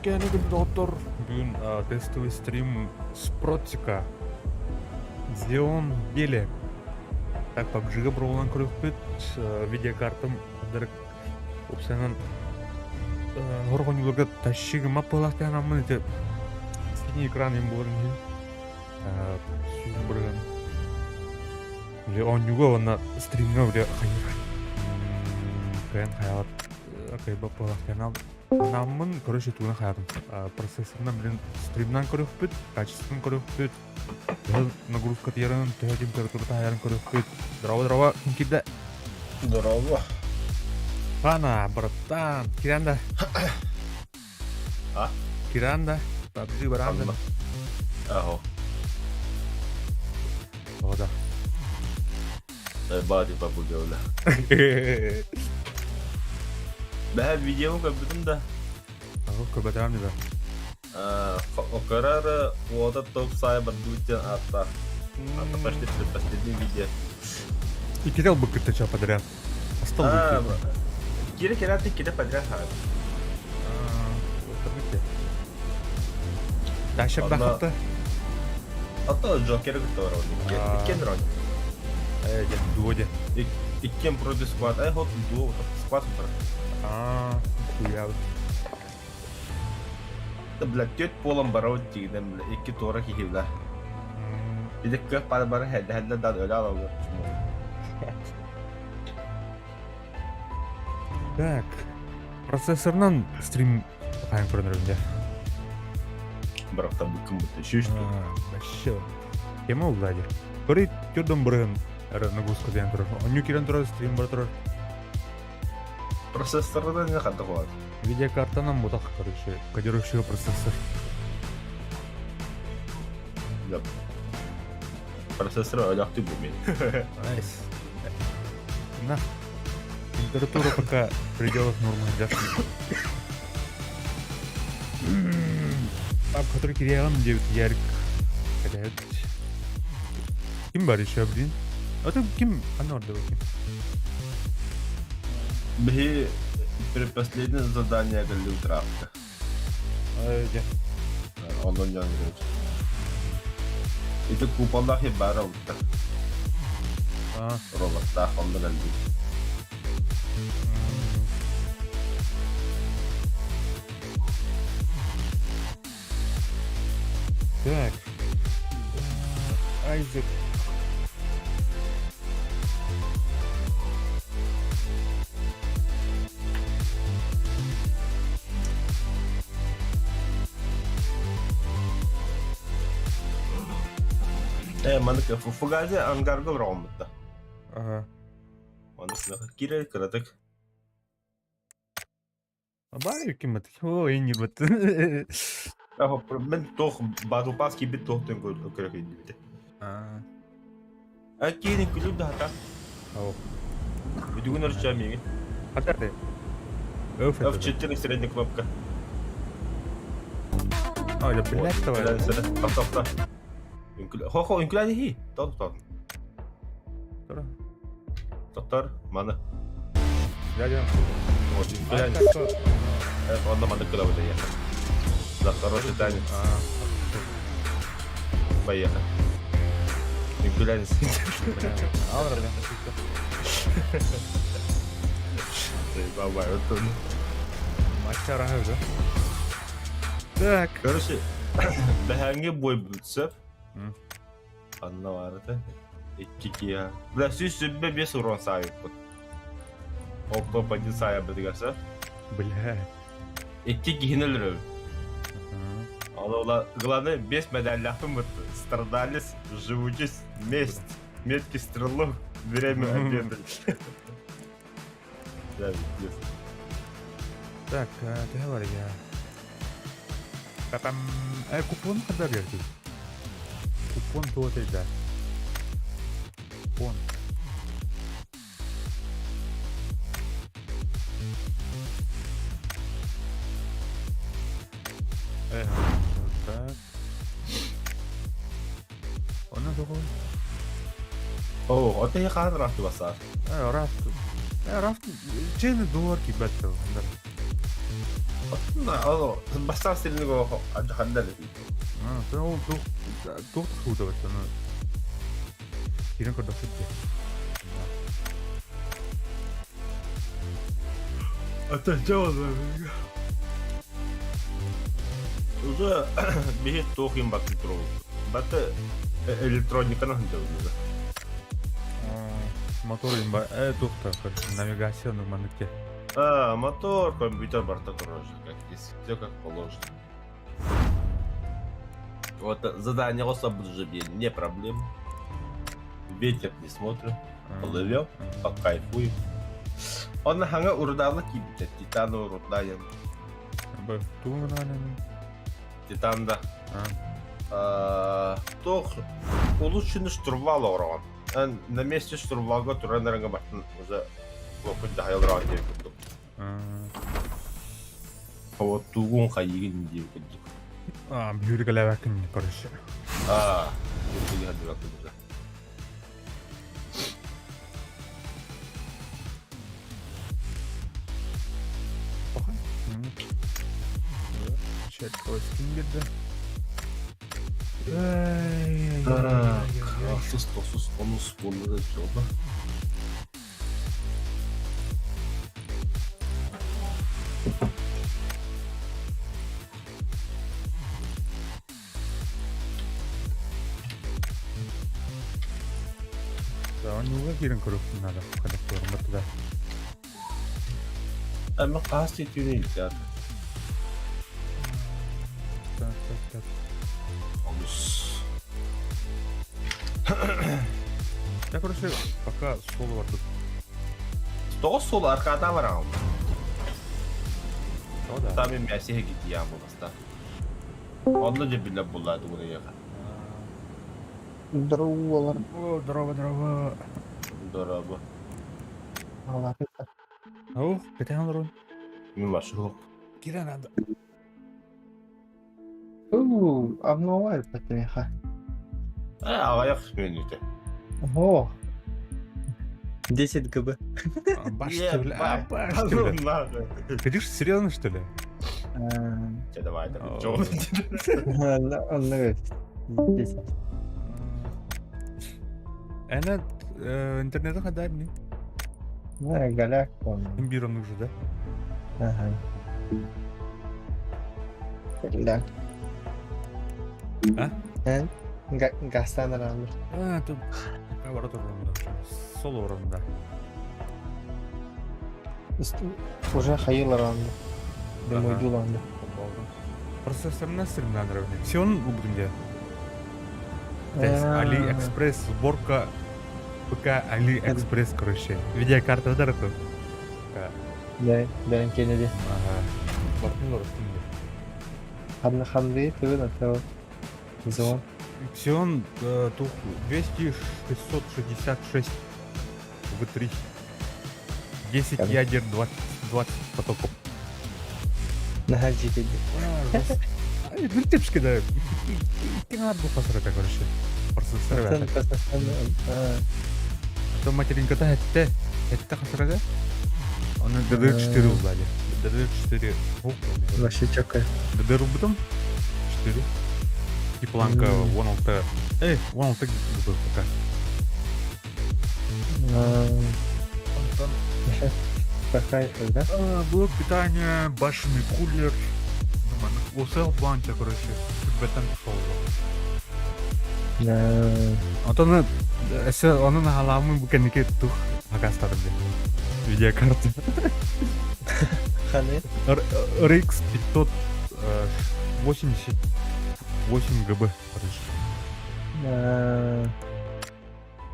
кәне күлді доктор. Бүгін тестовый стрим Спротика. Xeon еле. Так, PUBG-га бұрғылан көріп бет. Видеокартым дірік опсайынан ғорғын юлға тащигі маппалақты анамын еті синий экран ем болырын ел. Сүйін бұрған. Он юга вона стримна бля хайыр. Кән хаят кайба палақты анам. Анамын көріш етуіне хаятым. Процессорынан білін стримнан көріп бет, качествен көріп бет. Нагрузка тиярын, тәе температура тайярын көріп бет. Здорово, кінкеді. Здорово. Пана, братан, киранда. А? Киранда, PUBG баранда. Аho. О, да. Badi babu gövle. Ben videomu kapattım da. Kebetulan juga. O kadar o da top saya berdua atas. Atas pasti di video. И кидал бы КТЧ подряд. Остался бы. Kira-kira kita подряд. Дальше бахта. Atau Joker gitu orang. Ikan orang. Дуоде. Ikan produce squad. Hot duo squad super. Хуя. Блядь, тет полом барау тигдем, iki тора хихивла. Bir de kök para hede daha öyle alalım. Так. Процессорнан стрим қайын көрінерінде. Бірақ та бұл кім бұтты шешті. Вообще. Кем ол дадер? Көрі түрдің бірін әрі нагрузка дейін тұрыр. Оню керен тұрыр, стрим бір тұрыр. Процессорда не қанды қоғады? Видеокартанан бұтақ, короче, кодирующий процессор. Yap. Процессор ölecekti bu benim. Найс. На. Температура пока в пределах нормы держится. Пап, который кириялам 9 ярик. Кадет. Ким бар еще, блин? А ты ким? Анорда ким? Бхи предпоследнее задание для травка. Где? Он не говорит. Это купонах и баров. Робота, он не говорит. Так. Айзек. Mandık Fugazi angargıl rombutta. Ага. Mandık kire kırdık. Бар ким это? Ой, не вот. Ben toch battle pass gibi tohtun kırık indi. Akini kulüp de hata. Ау. Bütün ölçeceğim. Хата ты. Öf. F4 средняя кнопка. Да блядь, давай. Топ. Хо, инкуляди хи. Топ. Топтар, mana? Дядя. Вот, инкуляди. Он на mana кылавы я. За хороший танец. Поехали. Инкуляди. Алра, бля. Ты бабай, вот он. Мастер ага, да? Так. Короче, hangi boy büyütse anla vardı. İki ya. Bla süsübe bir sorun sahip. Okto padi sahip diyorsa. Бля. İki gihinler. Allah главное без медалях мы страдались, живучись месть, меткий стрелок, время обеда. Да, Так, ты говори, я. Там, купон когда берете? Купон то да. Купон. Так. Он такой. О, это я как раз Рафт. Рафт. Чейны долларки бәтті. алло, бастан стилинг хандал. Sen o tuh udah betul. Kira kau dapat deh. Это дело. Уже бегет тохим бактру. Бата электроника на хандал. Мотор имба, tuh так, навигация на манеке. Мотор, компьютер, борта, короче, как здесь, все как положено. Вот задание особо уже не проблем. Ветер не смотрим, плывем, покайфуем. Он на ханга урдала кибите, титану урдаем. Tuh mana? Титан да. То улучшенный штурвал оран. На месте штурвала турнерга баттан уже лопын дахайыл ради курдук. Вот тугун хайыгын дип курдук. Бюрик левакин короче. Юргали хады бактын уже. Чек поискин girdi. Sus, onun sporları da oldu. Daha nuga girin korupsun nada. Kadar diyorum batıda. Ama kastettiğini ilk ya. Так. Olmuş. Я, короче, пока соло vardı. Sol arkada var ama. O da. Tam bir Mesih'e gitti ya bu hasta. Onlarca bile buladı buraya. Здорово, О, здорово. Здорово. Ларика. Ау, кетен ларон. Мимо шел. Кира надо. Обновляю потихоньку. Аяк минуты. Ого. 10 ГБ. Баш что ли? Баш что ли? Ты что, серьезно что ли? Давай, О. чё? Он 10. Она интернета хадар не? Голяк он. Имбирон уже, да? Ага. Голяк. А? Гастан ранdır. Тут поворот орнында. Соло орнында. Уже хайыл ранdır. Ага. Демойду ранdır. Процессорына сырмданырып. Сен бүгінде. AliExpress сборка ПК AliExpress, короче. Видеокарта да это? Да, ben Kennedy. Ага. Бартын орнында. Хамды, ты на то. Зон. Xeon тух 2666 V3. 10 ядер, 20 потоков. На джике. Bir tepsi de. Kenara bu pasarada короче. Процессор var. То материнкада это хасарада. Она DDR4 улади. DDR4 Вообще чокай. DDR бутом 4. И планка 16. 16 gibi пока. Какая, да? Блок питания, башенный кулер. Усел банча, короче. Бетон пошел. Антон, onun halamı bu kendiki tuh hakastar dia. Видеокарта. Ханы. RX 588 ГБ, короче.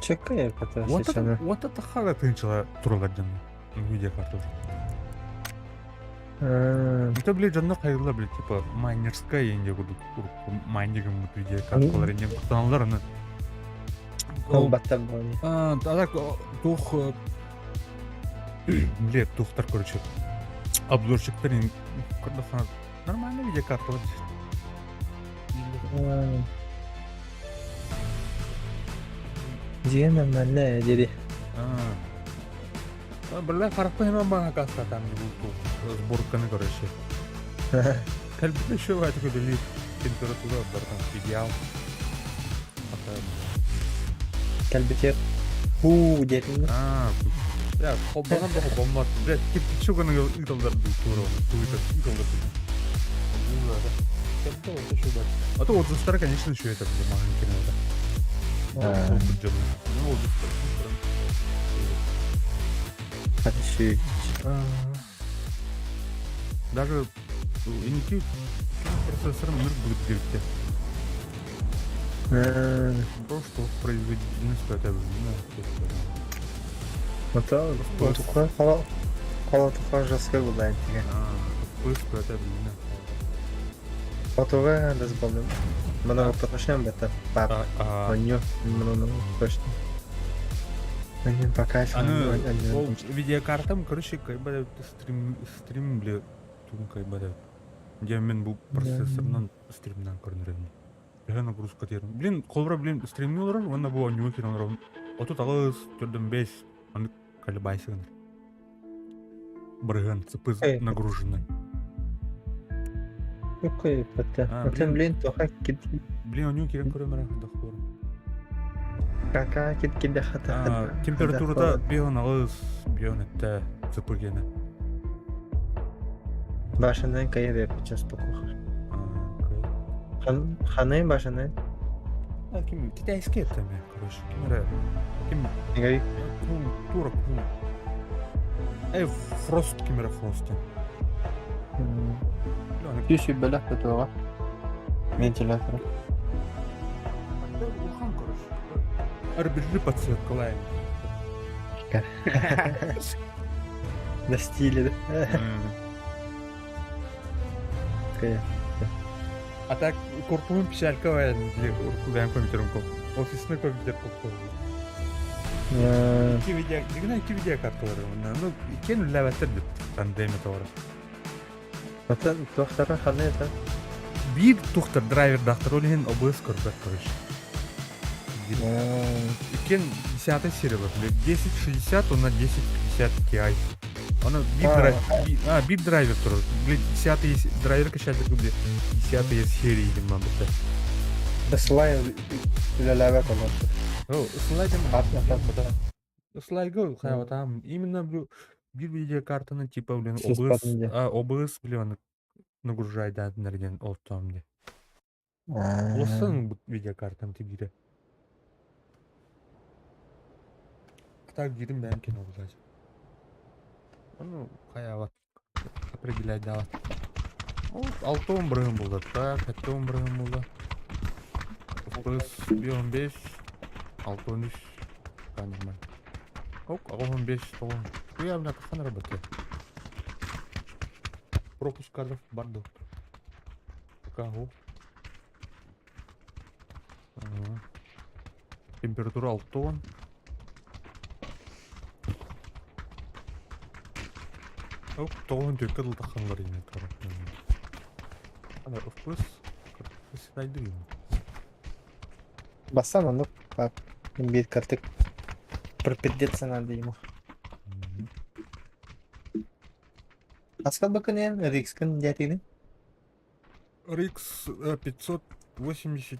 Чекай, ката сейчас. Вот это хара тынчила турладан видеокарту. Это, блядь, жанна кайрыла, блядь, типа майнерская инде буду майнигом видеокарткалар инде кутаналар аны. Ол баттар болни. Так тух блядь, тухтар, короче. Обзорщиктер кырдасана нормальный видеокарта вот. Dia namanya jadi. Бля, харапа хема бага кастатан буду сборканы, короче. Kalbide şu var ki belli температура бардан идеал. Ата. Кәлбетер. Ху дедin. Ya kolbanan da bomba. Red kip şu kanı yıllar tuğru. Yıllar. Kalbide orada şu var. Ата вот застара, конечно, еще это маленький надо. Ну, вот Hadi şu. Даже интуит процессором мир будет где-то. Просто производительность это Ото отука кала тука жаска булайын деген. Просто это Отуга да збалым. Много потрошням бета. Пап. Онё. Ну, точно. Они пока что видеокартам, короче, как бы стрим бля, тут как бы где мен был процессорнан стримнан көрнөрөм. Я нагрузка терим. Блин, колбра блин стримнер, он на было нюки на ров. А тут алыс төрдөн 5, аны колебайсын. Брыган цепыз нагруженный. Какой пота? Отен блин тоха кит. Блин, он нюки көрөмөр дохор. Кака кит да хата. Температурада бион алыс, бион это цепыгена. Башынан кайда сейчас покуха. Ханай башынан. Ким китайский это мне, короче. Ким Игай. Турок. Фрост кимера фрост. Киши белах тора. Вентилятор. Арбиджи подсветка лайн. На стиле, да? Кая. А так корпусом печалька вайн для кубян компьютером коп. Офисный компьютер коп. Видео карталар. Ну, кен лаватыр деп пандемия тора. Ата доктора ханай да. Бир тухтар драйвер доктор олен обс көрбөт короче. Кен 10 серия бар. 1060 он на 1050 Ti. Она бип драйвер тур. 10 драйвер качать где 10 серии диман бит. Да слай лалава колот. Слайдем слайго хава там именно бир видеокартаны типа блин OBS блин нагружает аднерген оттомде. Лосын видеокартам тибире. Так гидим бәм кен обзать. Ну, хаява определять дават. Вот алтон брым булды, так, алтон брым булды. Плюс бион 5, алтон 3, нормально. Ок, алтон 5, алтон. Я бля кахан работает. Пропуск кадров барды. Кого? Температура алтон. Ок, тоон тök кадыл таханлар ине тора. Ана FPS сайдыр. Бассан оно как бит картык пропидеться надо ему. Аскал баканен рикскан дятины. RX 580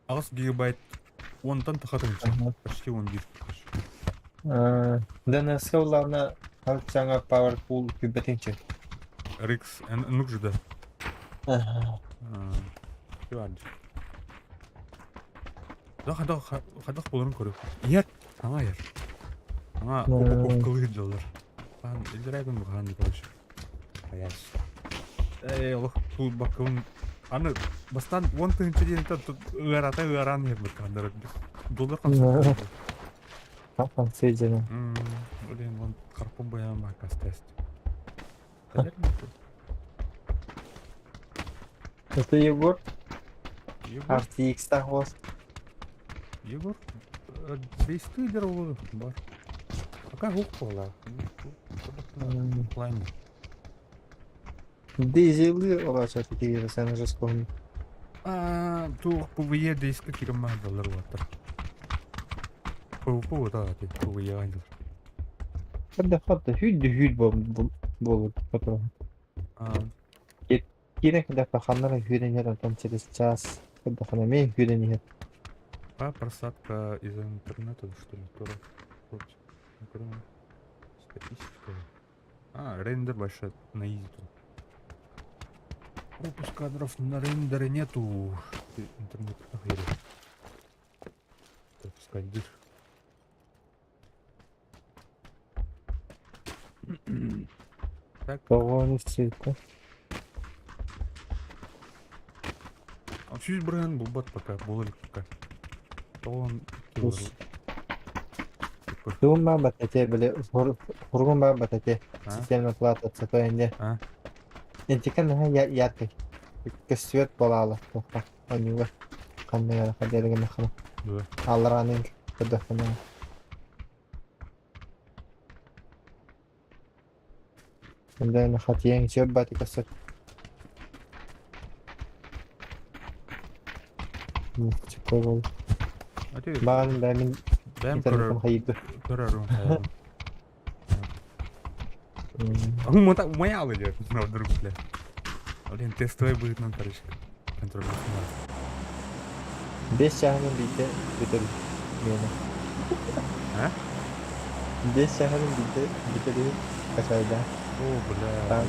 ас гигабайт онтан тахатын почти 1 гиг. Да на сауларна алчанга powerful күбетинче. RX нужда да. Юанч. Да хадах боларын көрөк. Яр, аңа яр. Аңа упаковкалык жылдар. Ан илдирайгын буган короче. Аяс. Лох тул бакын аны бастан 10 тынчыден тут ыран ебет кандыр. Доллар калса. Папа сейдена. Блин, вон карпом баян макас тест. Это Егор? RTX тахос. Егор? Бейстыдер олы бар. Пока хук пола. Плайны. Дизелы олача такие, sen уже вспомнил. Тух PvE дейскі керім мағдалар ватыр. PvP да, PvE айдыр. Хадда хүйд болып потом. Кет Кирек да паханнара хүренер там через час. Когда ханаме хүренер. А, просадка из интернета, что ли, тоже. Вот. Ну-ка, статистика. А, рендер большой на изи тут. Пропуск кадров на рендере нету. Интернет охере. Пропускать дыр. Так, Того не сыто. а чуть бренд был бот пока, был пока. То он Тума батате биле хургума батате. А? Система плата цепенде. А? Интикан на яркий. Свет болала. Тоха. Онюга. Каннера хадерге нахана. Да. Алранин. Кадахана. Инде на хатиен чөп батикасы. Чекой бол. А ты Баган да мин бәм интернетом хайды. көрәрім қаядым. Умаял или на вдруг, бля. Блин, тестовый будет нам, короче. Контроль. Бес шахрын бите битер мені. А? Бес шахрын бите битер качайда. О, бля. Так.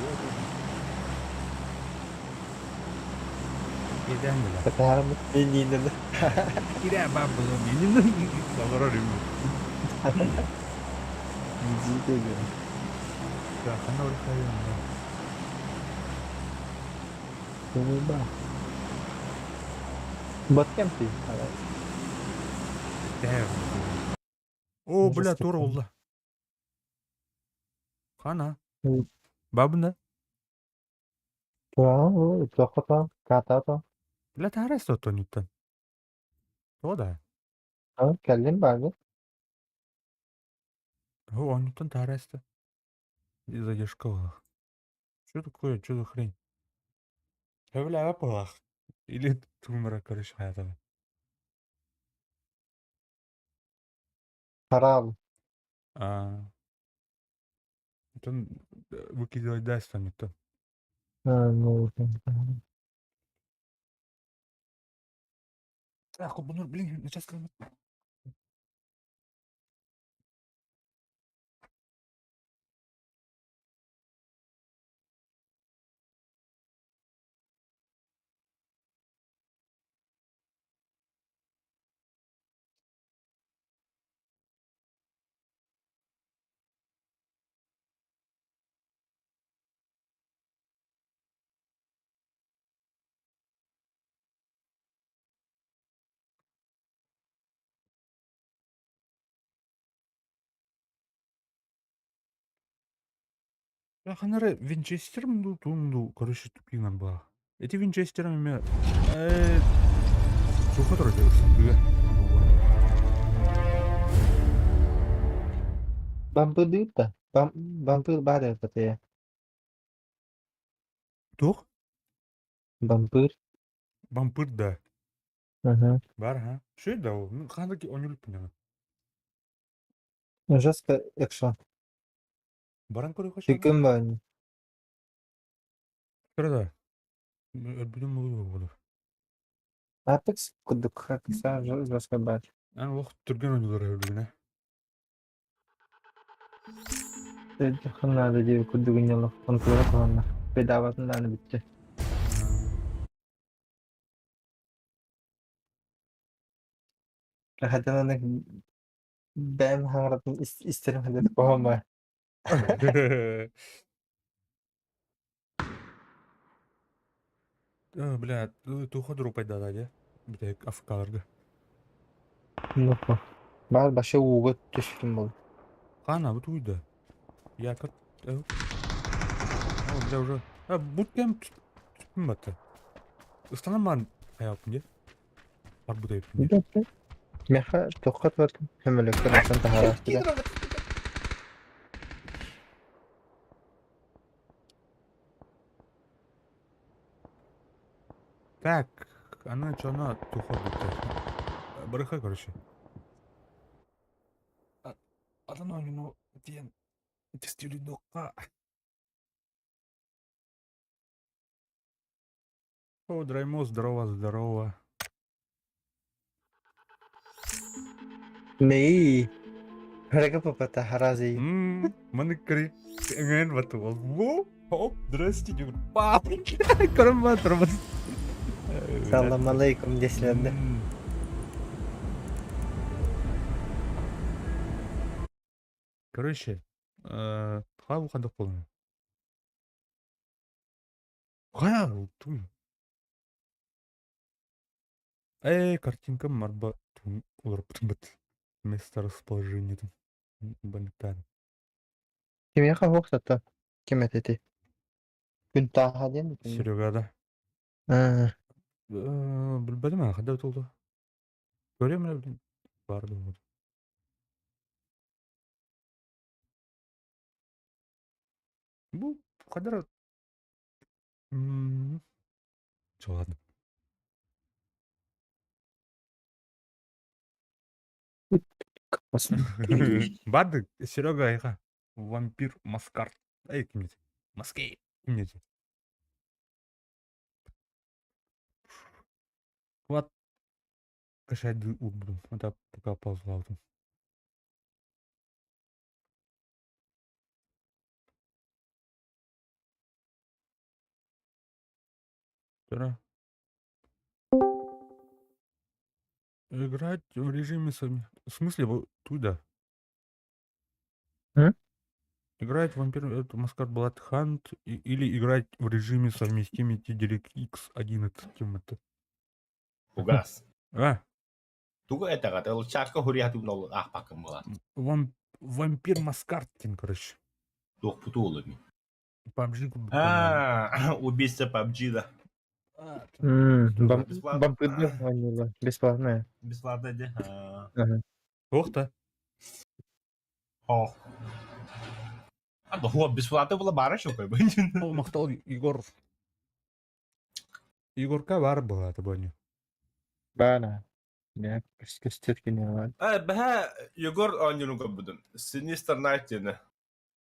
Едем, бля. Катарым мен нейді. Кире бабы, менің балара рюмі. Жиде бе. Да, қана өлі қайын. Көмей ба. Баткем ты. О, бля, Ужас тура какой. oldu. Қана. Мгм. Бабында. Тура, тоқта, катата. Бля, тарас то ниттен. То да. Келдin барды. О, он ниттен тарасты. И задержка была. Что такое? Что за хрень? Бля, апалах. Или тумра, короче, хаятага. Харал. А. Ниттен выкидывать даст, ниттен. Ну, Так, bunu, блин, сейчас калмат. Я ханары Винчестер мду тумду, короче, тупинган ба. Эти Винчестерами меня... Туха тоже делаешь. бампы дыпта. Бампы бады патая. Тух? Бампыр. Бампыр да. Ага. Бар, ха? Что это? Ну, хандаки он не меня. Жестко экшон. Баран көрі қашан? Тüküm бани. Кырда. Білім ұлы olur. Artık kuduk. Kısa жестко бати. Ән уақыт түрген ойнылар өлігіне. Хыннады деп кудугун ялы. Контроль кылгандар. Bedavadan da bitti. Hatta onu ben hangiratın isterim hadi koyma. Бля, туха дұру пайда да, де? Бітек африкаларға. Нуку. Бар başı uğut düşkün bol. Қана, бұт ұйды. Я кірт... О, бля, уже... Бұткем түпім бәтті. Ұстанам маған қаяпын, де? Бар бұт айыпын, де? Bitti. Meha tokat var. Hömülükler asan taharastı. Так, она что, она туха бітті. Барыха, короче. Адан ойыну, дейін, тестері доққа. О, Драймо, здорово, здорово. Nee. Mereka pepatah Harazi. Манекри. Энген бату. Во, о, здрасте, дюр. Пап, карамбат, робот. Salam alaikum desilerde. Короче, хаву қандай қолың? Қая, туй. Картинка марба. Олар быт. Место расположения там. Банитар. Kimya kahvok satu. Kime teti? Gün taha diye mi? Серегада. Білбедім ана қандай болды. Көремін әлі білем. Барды болды. Бұл қадар. Ладно. Барды, Серега айға. Вампир маскарт. Кім еді? Маскей. Кім еді? Вот. Кашайды убдым. Это пока позвал там. Вчера. Играть в режиме сами. В смысле, туда. Играть в вампир, это Маскарт Blood Hunt или играть в режиме совместимый DirectX 11. Кем это? Tugas. Туга это ката ол чашка хурияту нол пакым болот. Вампир Маскарткин, короче. Тук путулами. PUBG. Убийство PUBG, да. Бампырды ванила. Бесплатная. Бесплатно, де. Ох-то. Бесплатно было барышо кой. Ол мақтал Егорка бар была, это боню. Бана. Ne? Köstet gene var. Бәһә Егор анюну көбүдүн. Sinister Night ene.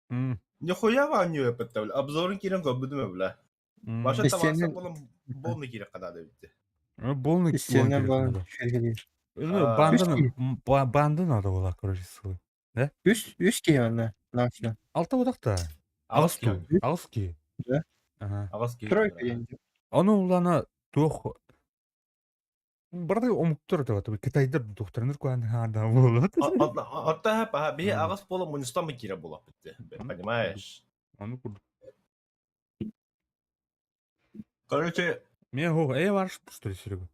М. Нихуя аню эпеттел. Обзорын кирен көбүдүм беле. Баша табакса Сенен- болом болны кирек кадады битти. Полный Истинне килон var. надо. Şöyle Банды надо было, короче, ссылы. Üst ki yani. Nasıl? Алты одақта. Алски. Да? Ага. Тройка енді. Аны улана тух. Барды омуктур деп атып. Китайдыр докторнер куан хада болот. Атта па би агас болом мунстан кире болот битти. Понимаешь? Аны курду. Короче, Мен варш что ли, Серега?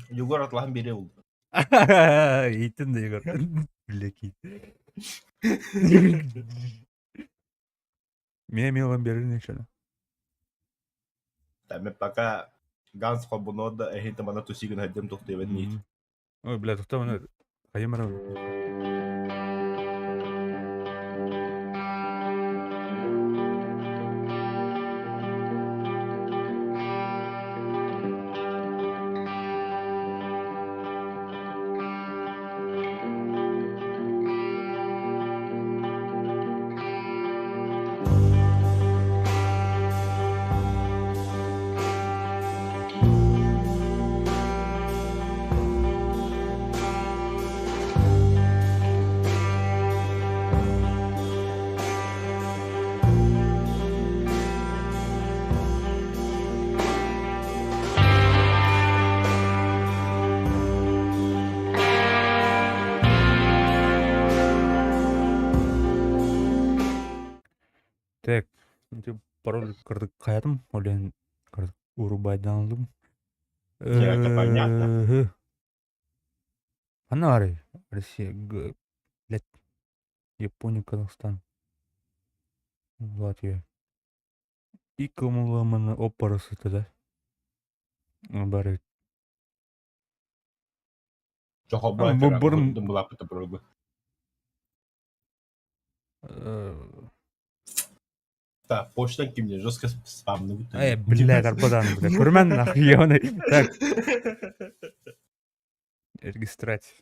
Егор атлахан бере болду. Ейтін де Егор. Блеки. Мен мелан берін екшені. Тәме пока Ганс Хобунода эхинте мана тусигин хаддем тухты веннит. Ой, бля, тухта мана кайымара. Так, пароль кырдык каядым, олен кырдык Урубайдан алдым. Это понятно. Анары, Россия, блядь, Япония, Казахстан, Латвия. И кому опарасы тогда. Бары. Жохобай бұрын- дым була пыты бұрылғы. Да, почтан кимде жестко спамны бүті. Бля, карпадан, бля, көрмен нахуй, ебаный. Так, регистрация.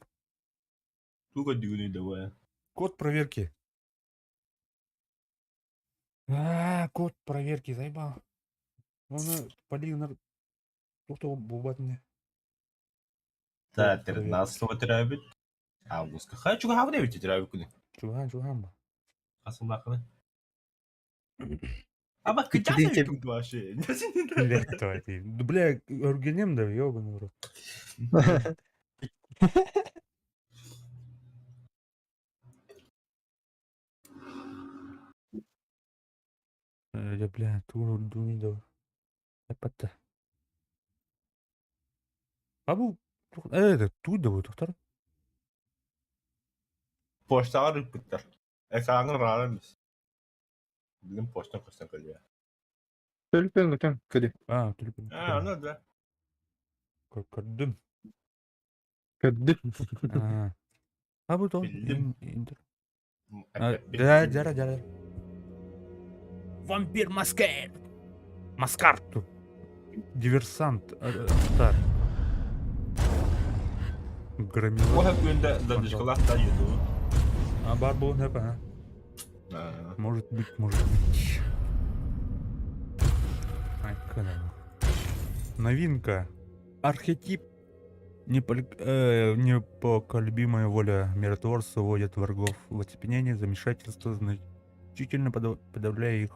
Тука дюни давай. Код проверки. Код проверки, заебал. Оны полигонар тоқтау болбатын не. Да, 13-го тирабит. Августка. Хочу говорить, ведь тирабит куди. Чуган ба. Асылмақыны. Ама Икки кыжасы дейче- бит вообще. Бля, давай ты. Да, бля, өргенем да, ёбаный в рот. Да, бля, дуни да. Апатта. А бұл, это, туй да бұл, тоқтар. Поштаға рыппыттар. Экаңын рары емес. Білім поштан көстен көлі. Төлпен көтен көді. Түліпін. Аны да. Көрдім. Көді. А бұл да, Білдім. интер. Жара. Вампир Маскар. Маскарту. Диверсант. Аттар. О Громила. hep günde dadışkılar da yiyordu. Бар бұл не па? Может быть. Новинка. Архетип непоколебимая воля миротворца вводит врагов в оцепенение, замешательство, значительно подавляя их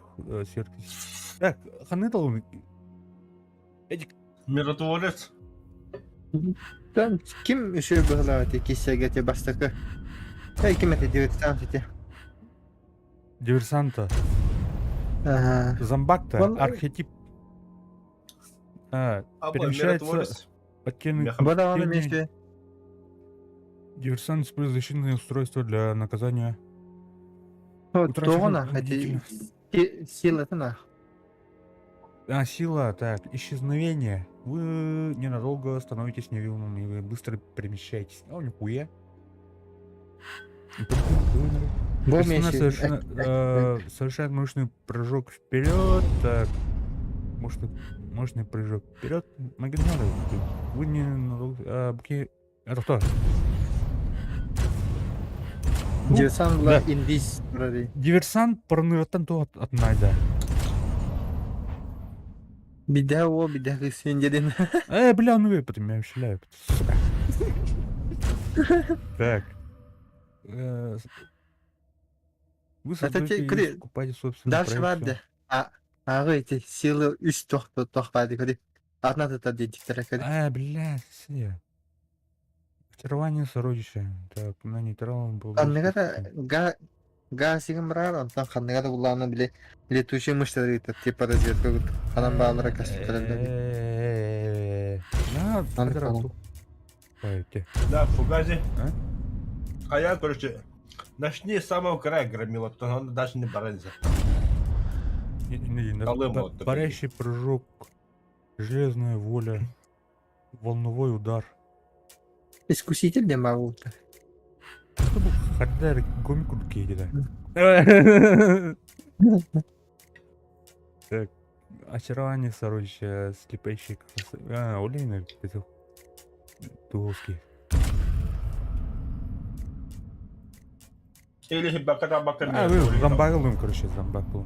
сверхъестественность. Так, ханытал. Миротворец. Там kim üşür bağlavati kişiye bastaka. Hey kim eti diyorsan işte. Диверсанта. Ага. Зомбак-то Вон- архетип. Абla Перемещается миротворец. оттенок. Меха- Bu da onun Тени. işte. Диверсант использует защитные устройства для наказания. O Utrачивание doğuna длительно. hadi силатına. Сила, так, исчезновение. Вы ненадолго становитесь невидимым и вы быстро перемещаетесь. Нихуя. Bu Персонаж meşhur. совершает мощный прыжок вперед. Так. Мощный прыжок вперед. Магнитары. Вы ненадолго. Это кто? Diyorsanla indis burada. Диверсант параныраттан то атнайда. Bir de o bir de Hüseyin dedin. Бля, ну выпад меня вообще сука. Так. Вы создаете и кри- искупаете собственную Дальше vardı. Ağı eti силы üst tohtadı kodi. Adına da dedikleri kodi. Бля, все. Очарование сородича. Так, на нейтралом был. Kanlıga da Gasi'nin bırak ondan kanlıga da kulağına bile tuşuymuş da dedi. Tipa da ziyet koydu. Kanan bağlara kaçtı kalende. На, Надо квадрату. Да, фугази. А? А я, короче, начни с самого края громила, то он даже не боролся. Колым вот такой. Парящий прыжок. Железная воля. Волновой удар. İskusiyeti de mağul. Что был Хадар гомику кейди, да? Так. Очарование сородича, слепящий красоты. Олейна, это Туголский. Или бакара бакара. Вы зомбак был, короче, зомбак был.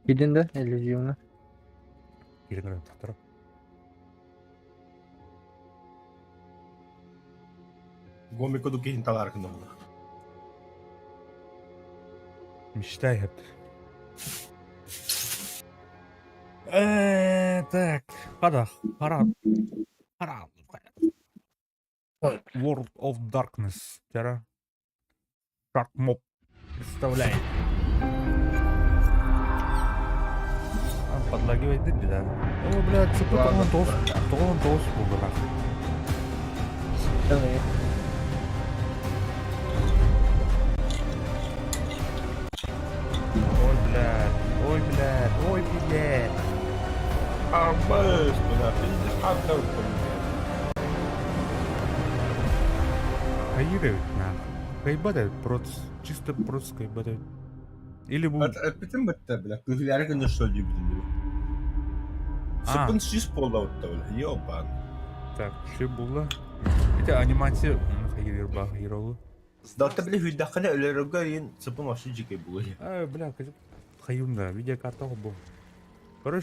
Gidin de ellüzyonu. Переград второй. Гомико до кихин таларк но. Мечтай это. Так. Пора. World of Darkness. Тера. Shark Mob. Представляет. Подлагивает дыби, да? О, блядь, цепи Ладно, толан тос был, да. Evet. Ой, блядь. Амбэс, куда ты не хатал. Каиры, нахуй. Кайбада, чисто просто кайбада. Или bu... Bütün bitti bile. Kıhları günü söylüyor bizim gibi. Sıkın şiş polda bitti bile. Yopan. Так, şey bulla. Bir de animasyon. Hayır, bak, hayır oğlu. Сдалта били хүйдәккәне өлөрөггә ин сыпын ошы җикәй булый. Бля, хайунда, видеокарта bu.